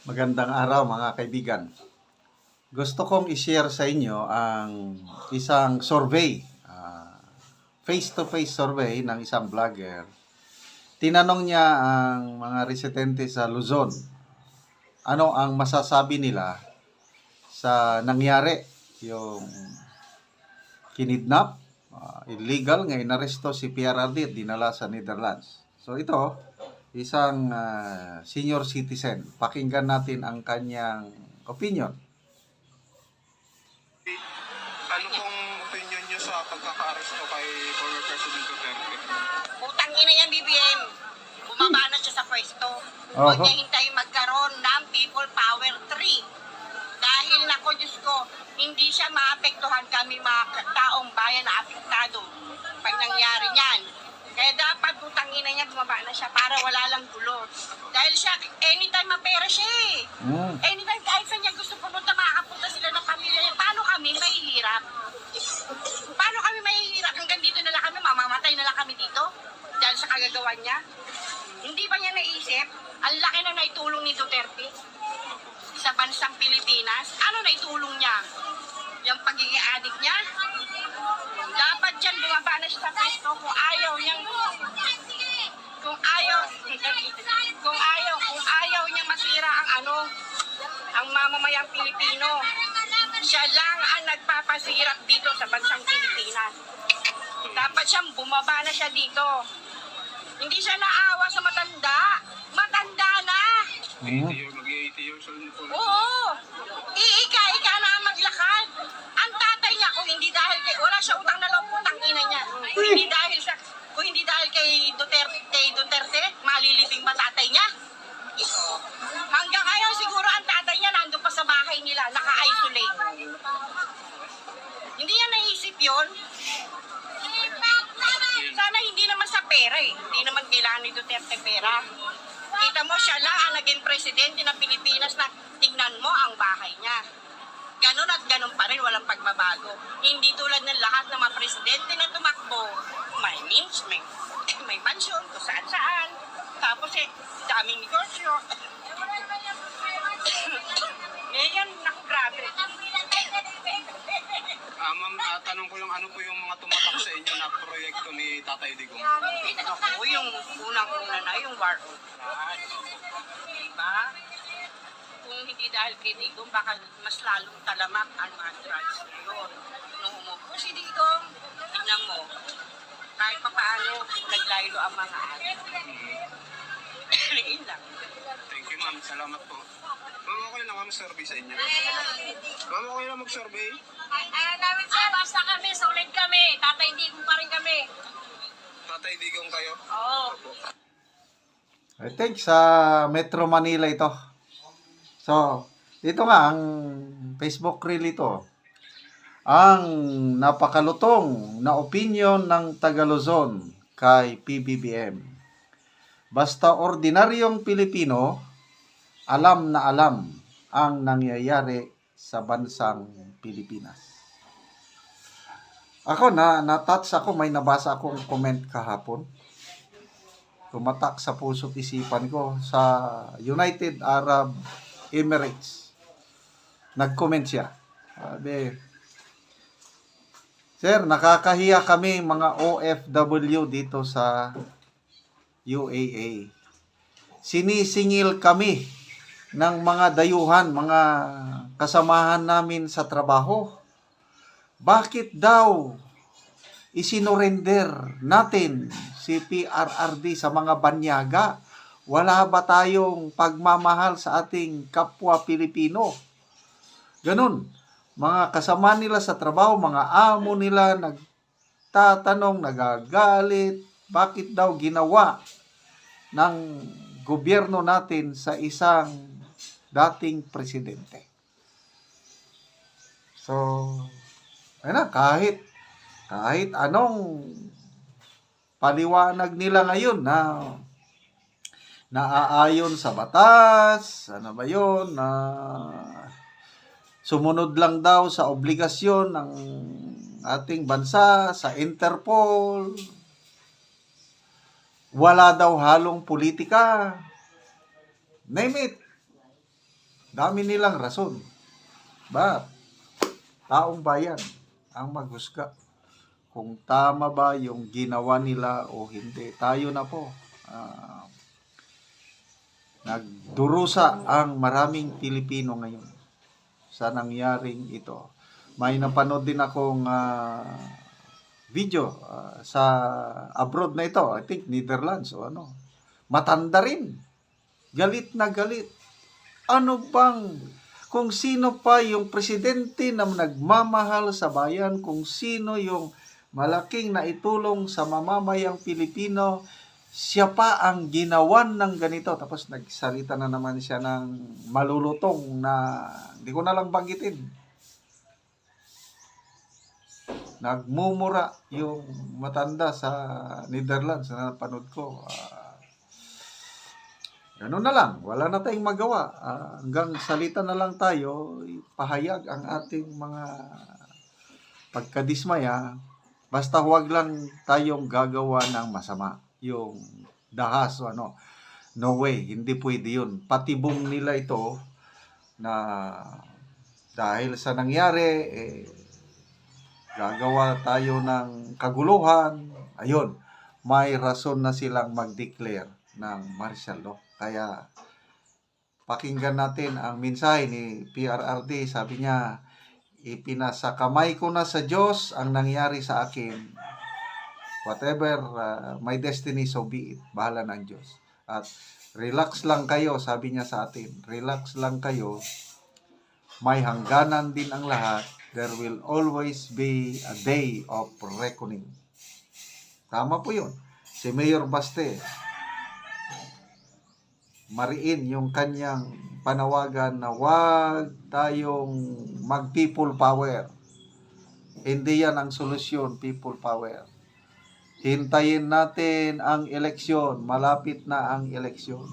Magandang araw mga kaibigan. Gusto kong i-share sa inyo ang isang survey, face-to-face survey ng isang vlogger. Tinanong niya ang mga residente sa Luzon, ano ang masasabi nila sa nangyari, yung kinidnap, illegal, ngayon aresto si PRRD at dinala sa Netherlands. So ito, isang senior citizen. Pakinggan natin ang kanyang opinion. Ano pong opinion nyo sa pagkaka-aresto kay former President Duterte? Utang ina yan, BBM. Bumaba na siya sa pwesto. Oho. Huwag niya hintayin magkaroon ng People Power 3. Dahil nako, Diyos ko, hindi siya maapektuhan kami mga taong bayan na apektado pag nangyari niyan. Kaya dapat utang ina niya, bumaba na siya para wala lang gulo. Dahil siya, anytime mapera siya eh. Anytime kahit saan niya gusto pumunta, makakapunta sila ng pamilya niya. Paano kami mahihirap? Paano kami mahihirap? Hanggang dito na lang kami, mamamatay na lang kami dito? Dahil sa kagagawa niya? Hindi ba niya naisip? Ang laki na naitulong ni Duterte sa bansang Pilipinas. Ano naitulong niya? Yung pagiging adik niya? Dapat dyan bumaba na siya sa pwesto kung ayaw niyang kung ayaw niya masira ang mamamayang Pilipino. Siya lang ang nagpapasirap dito sa bansang Pilipinas. Dapat siyang bumaba na siya dito. Hindi siya naawa sa matanda. Matanda na. 80 years, mag-80 years old na po. Oo. Ika na ang maglakad. Ang tatay niya, kung hindi dahil kay, wala siya utang na loob, utang ina niya. Kung hindi dahil kay Duterte, malilibing ba tatay niya? Hanggang ngayon, siguro ang tatay niya nandun pa sa bahay nila, naka-isolate. Hindi niya naisip yun. Sana hindi naman sa pera eh. Hindi naman kailangan ni Duterte pera. Kita mo, siya lang ang naging presidente ng Pilipinas na tignan mo ang bahay niya. Ganon at ganon pa rin, walang pagbabago. Hindi tulad ng lahat ng mga presidente na tumakbo. May means, may mansyon, kung saan-saan. Tapos daming negosyo. Ngayon, naku, grabe. Ma'am, tanong ko lang, ano po yung mga tumatak sa inyo na proyekto ni Tatay Digong? Ako, yung unang-una na, yung war on drugs. Diba? Kung hindi dahil kay Digong, baka mas lalong talamak ang mga drugs ngayon. Nung umupo si Digong, tignan mo, kahit pa paano, naglaylo ang mga adik. Yun lang. Thank you, ma'am. Salamat po. Ma'am, okay lang kami survey sa inyo. Ma'am, okay lang mag-survey? Namin sir, basta kami, solid kami. Tatay Digong pa rin kami. Tatay Digong kayo? Oo. I think sa Metro Manila ito. So, dito nga ang Facebook reel ito. Ang napakalutong na opinion ng taga Luzon kay PBBM. Basta ordinaryong Pilipino, alam na alam ang nangyayari sa bansang Pilipinas. Ako na-touch ako, may nabasa akong comment kahapon. Tumatak sa puso't isipan ko sa United Arab Emirates. Nag-comment siya. Sabi, Sir, nakakahiya kami mga OFW dito sa UAE. Sinisingil kami ng mga dayuhan, mga kasamahan namin sa trabaho. Bakit daw isinorender natin si PRRD sa mga banyaga? Wala ba tayong pagmamahal sa ating kapwa Pilipino? Ganun. Mga kasama nila sa trabaho, mga amo nila, nagtatanong, nagagalit, bakit daw ginawa ng gobyerno natin sa isang dating presidente. So, kahit anong paliwanag nila ngayon na naaayon sa batas, ano ba yun, na sumunod lang daw sa obligasyon ng ating bansa, sa Interpol, wala daw halong politika, name it. Dami nilang rason. But, taong bayan ang maghusga kung tama ba yung ginawa nila o hindi. Tayo na po. Nagdurusa ang maraming Pilipino ngayon sa nangyaring ito. May napanood din akong video sa abroad na ito. I think Netherlands o ano. Matanda rin. Galit na galit. Ano bang, kung sino pa yung presidente na nagmamahal sa bayan, kung sino yung malaking naitulong sa mamamayang Pilipino, siya pa ang ginawan ng ganito. Tapos nagsalita na naman siya ng malulutong na hindi ko na lang banggitin. Nagmumura yung matanda sa Netherlands na napanood ko. Ganun na lang, wala na tayong magawa. Hanggang salita na lang tayo, pahayag ang ating mga pagkadismaya. Basta huwag lang tayong gagawa ng masama. Yung dahas o ano. No way, hindi pwede yun. Patibong nila ito na dahil sa nangyari, gagawa tayo ng kaguluhan. Ayun, may rason na silang mag-declare ng martial law. Kaya pakinggan natin ang mensahe ni PRRD. Sabi niya, ipinasakamay ko na sa Diyos ang nangyari sa akin. Whatever my destiny, so be it. Bahala ng Diyos. At relax lang kayo, sabi niya sa atin. Relax lang kayo. May hangganan din ang lahat. There will always be a day of reckoning. Tama po yun. Si Mayor Baste, mariin yung kanyang panawagan na wag tayong mag-people power. Hindi yan ang solusyon, people power. Hintayin natin ang eleksyon. Malapit na ang eleksyon.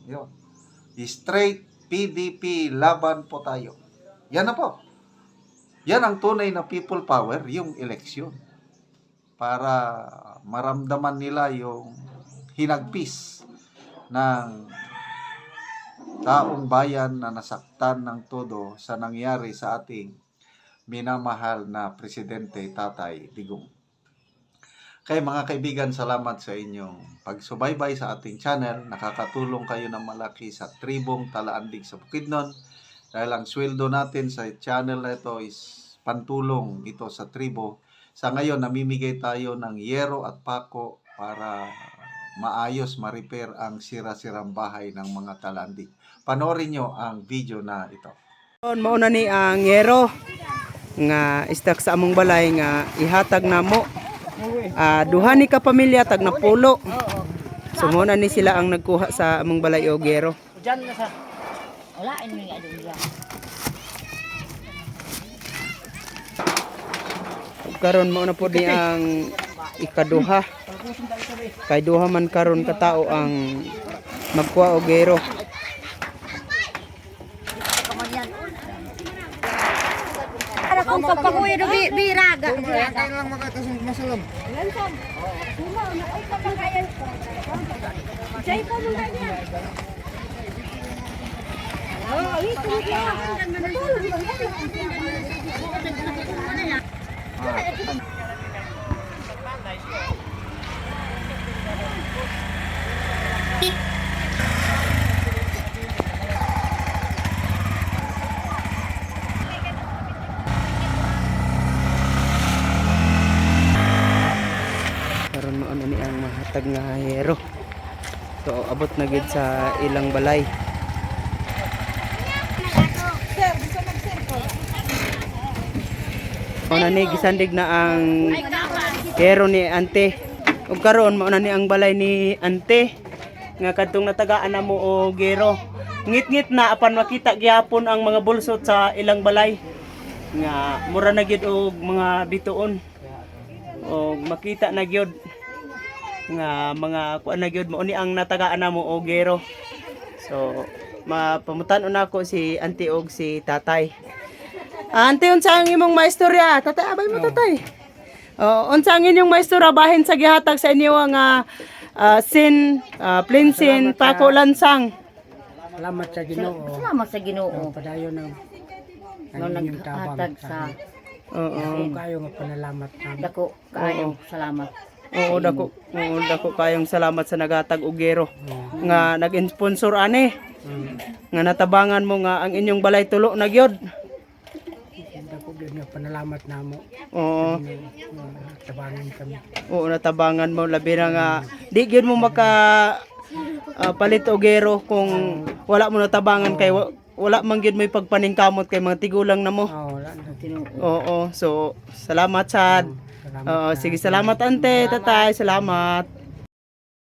Yun. Straight PDP, laban po tayo. Yan na po. Yan ang tunay na people power, yung eleksyon. Para maramdaman nila yung hinagpis ng taong bayan na nasaktan ng todo sa nangyari sa ating minamahal na Presidente Tatay Digong. Kaya mga kaibigan, salamat sa inyong pagsubaybay sa ating channel. Nakakatulong kayo ng malaki sa tribong Talaandig sa Bukidnon. Dahil ang sweldo natin sa channel na ito is pantulong ito sa tribo. Sa ngayon, namimigay tayo ng yero at pako para maayos, ma-repair ang sira-sirang bahay ng mga Talandig. Panoorin nyo ang video na ito. Mauna ni ang yero nga istak sa among balay nga ihatag namo. Duha ni ka pamilya tag na pulo. So mauna ni sila ang nagkuha sa among balay og yero. Diyan na sa. Wala ini nga diyan. Karon mauna po ni ang ikaduha. Kay duha man karon ka tao ang magkuha og yero. Para kung pagpakuya do biraga. Kaya lang makatasong masalam. Lansan. Sumo na ay pagkakayan. Jay po nung ganyan. Oh, ito niya. Matulog lang yan. Karon mauna ni ang mahatag nga yero. So abot na gid sa ilang balay. Mauna ni gisandig na ang yero ni ante. Ug karon mauna ni ang balay ni ante nga kadtong natagaan na mo og yero. Ngit-ngit na apan makita gyapon ang mga bulsot sa ilang balay. Nga mura na gid og mga bituon. O makita na gyud nga mga kuan na gyud mo ni ang natagaan na mo og yero. So mapamutan-on ako si auntie og si tatay. Auntie, unsa ang imong maistorya? Tatay, abay mo tatay. Unsa ang inyong maistorya bahin sa gihatag sa inyo nga plain sin, pako lansang. Salamat sa Ginoo. Salamat sa Ginoo. Padayon ng Nga naghatag sa Oo. kayo nga panalamat namin. dako kaayo. Salamat. Oo, dako kayong salamat sa nagatag og gero nga nag-sponsor ani. Nga natabangan mo nga ang inyong balay tulo na gyud. Dako gyud nga panalamat namo. Oo. Tabangan kami. Oo, natabangan mo labi na nga di gyud mo maka palit og gero kung wala mo natabangan kay wala man gyud may pagpaningkamot kay mga tigulang na mo. Wala na. Oo, so salamat sad. Salamat. Oo, sige salamat ante, tatay, salamat.